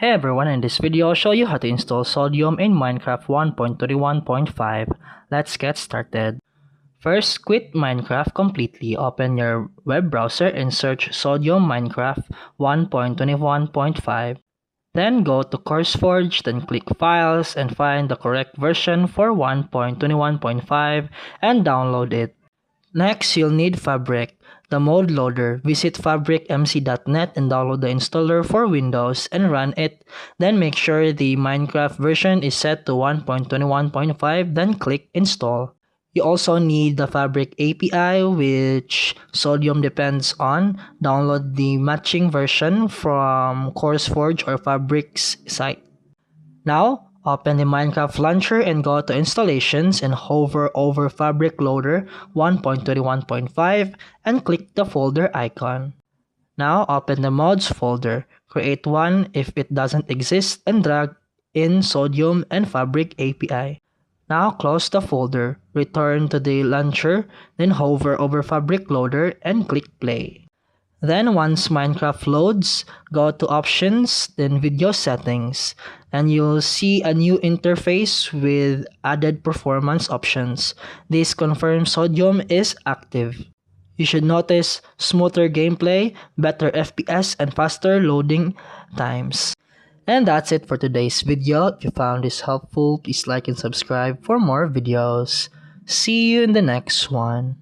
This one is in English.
Hey everyone, in this video I'll show you how to install Sodium in Minecraft 1.21.5. Let's get started. First, quit Minecraft completely. Open your web browser and search Sodium Minecraft 1.21.5. Then go to CourseForge, then click Files and find the correct version for 1.21.5 and download it. Next, you'll need Fabric, the mode loader. Visit fabricmc.net and download the installer for Windows and run it. Then make sure the Minecraft version is set to 1.21.5, then click Install. You also need the Fabric API, which Sodium depends on. Download the matching version from CourseForge or Fabric's site. Now, open the Minecraft launcher and go to Installations and hover over Fabric Loader 1.21.5 and click the folder icon. Now, open the mods folder. Create one if it doesn't exist and drag in Sodium and Fabric API. Now, close the folder. Return to the launcher, then hover over Fabric Loader and click play. Then once Minecraft loads, go to Options, then Video Settings, and you'll see a new interface with added performance options. This confirms Sodium is active. You should notice smoother gameplay, better FPS, and faster loading times. And that's it for today's video. If you found this helpful, please like and subscribe for more videos. See you in the next one.